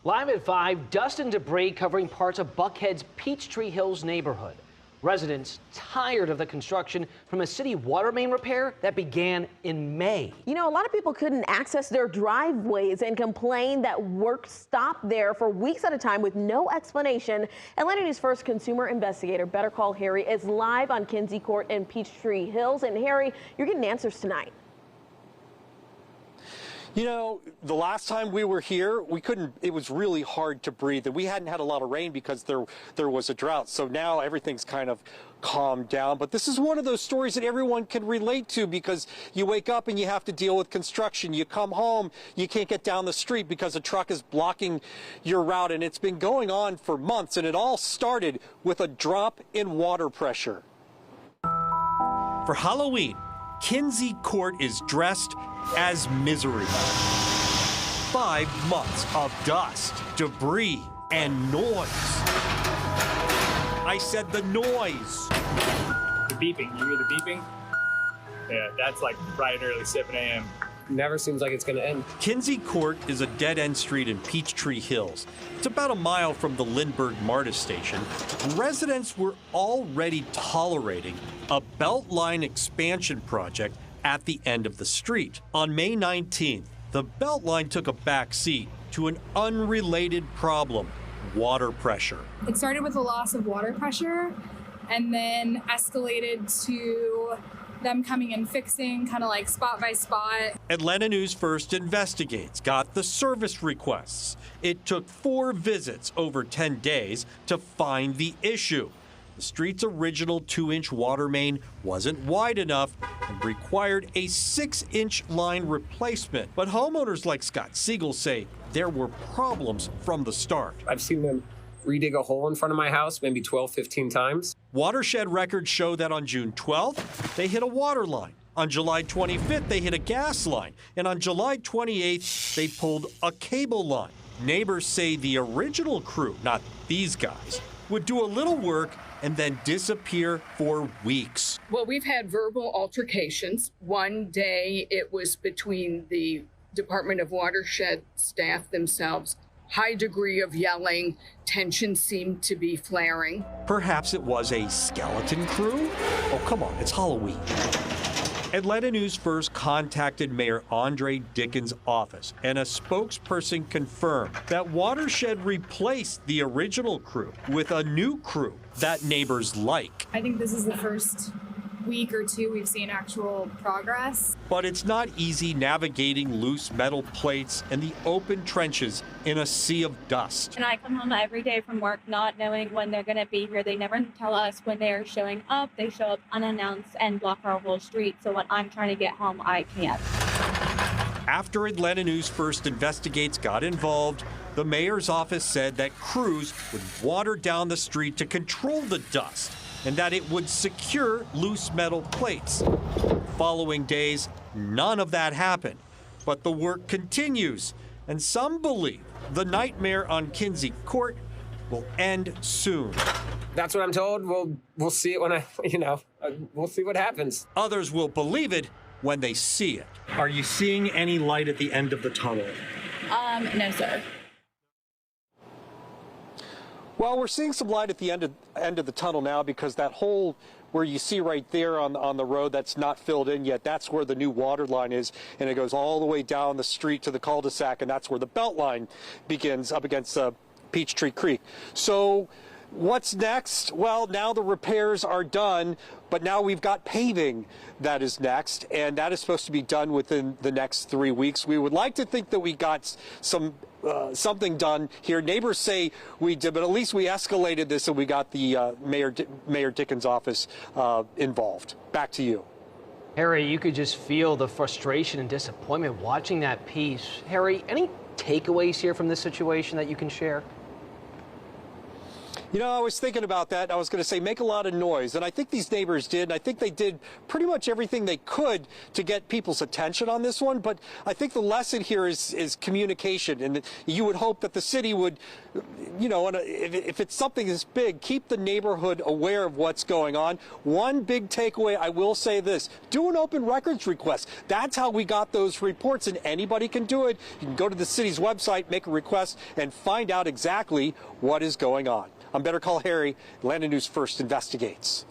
Live at 5, dust and debris covering parts of Buckhead's Peachtree Hills neighborhood. Residents tired of the construction from a city water main repair that began in May. You know, a lot of people couldn't access their driveways and complained that work stopped there for weeks at a time with no explanation. Atlanta News First consumer investigator Better Call Harry is live on Kinsey Court in Peachtree Hills. And Harry, you're getting answers tonight. You know, the last time we were here, it was really hard to breathe. And we hadn't had a lot of rain because there was a drought. So now everything's kind of calmed down. But this is one of those stories that everyone can relate to because you wake up and you have to deal with construction. You come home, you can't get down the street because a truck is blocking your route. And it's been going on for months. And it all started with a drop in water pressure. For Halloween, Kinsey Court is dressed as misery. 5 months of dust, debris, and noise. I said the noise. The beeping, you hear the beeping? Yeah, that's like bright and early 7 a.m. Never seems like it's going to end. Kinsey Court is a dead-end street in Peachtree Hills. It's about a mile from the Lindbergh MARTA station. Residents were already tolerating a Beltline expansion project at the end of the street. On May 19th, the Beltline took a back seat to an unrelated problem, water pressure. It started with a loss of water pressure and then escalated to them coming and fixing kind of like spot by spot. Atlanta News First investigates, got the service requests. It took 4 visits over 10 days to find the issue. The street's original 2-inch water main wasn't wide enough and required a 6-inch line replacement. But homeowners like Scott Siegel say there were problems from the start. I've seen them redig a hole in front of my house maybe 12, 15 times. Watershed records show that on June 12th, they hit a water line. On July 25th, they hit a gas line. And on July 28th, they pulled a cable line. Neighbors say the original crew, not these guys, would do a little work and then disappear for weeks. Well, we've had verbal altercations. One day it was between the Department of Watershed staff themselves. High degree of yelling, tension seemed to be flaring. Perhaps it was a skeleton crew? Oh, come on, it's Halloween. Atlanta News First contacted Mayor Andre Dickens' office, and a spokesperson confirmed that Watershed replaced the original crew with a new crew that neighbors like. I think this is the first week or two we've seen actual progress. But it's not easy navigating loose metal plates and the open trenches in a sea of dust. And I come home every day from work not knowing when they're going to be here. They never tell us when they're showing up. They show up unannounced and block our whole street. So when I'm trying to get home, I can't. After Atlanta News First investigates got involved, the mayor's office said that crews would water down the street to control the dust and that it would secure loose metal plates. Following days, none of that happened, but the work continues, and some believe the nightmare on Kinsey Court will end soon. That's what I'm told. We'll see it when we'll see what happens. Others will believe it when they see it. Are you seeing any light at the end of the tunnel? No, sir. Well, we're seeing some light at the end of the tunnel now because that hole where you see right there on the road that's not filled in yet, that's where the new water line is, and it goes all the way down the street to the cul-de-sac, and that's where the belt line begins up against Peachtree Creek. So what's next? Well, now the repairs are done, but now we've got paving that is next, and that is supposed to be done within the next 3 weeks. We would like to think that we got something done here. Neighbors say we did, but at least we escalated this and we got the Mayor Dickens' office involved. Back to you. Harry, you could just feel the frustration and disappointment watching that piece. Harry, any takeaways here from this situation that you can share? You know, I was thinking about that. I was going to say make a lot of noise, and I think these neighbors did. And I think they did pretty much everything they could to get people's attention on this one. But I think the lesson here is communication, and you would hope that the city would, you know, if it's something this big, keep the neighborhood aware of what's going on. One big takeaway, I will say this: do an open records request. That's how we got those reports, and anybody can do it. You can go to the city's website, make a request, and find out exactly what is going on. I'm Better Call Harry. Atlanta News First investigates.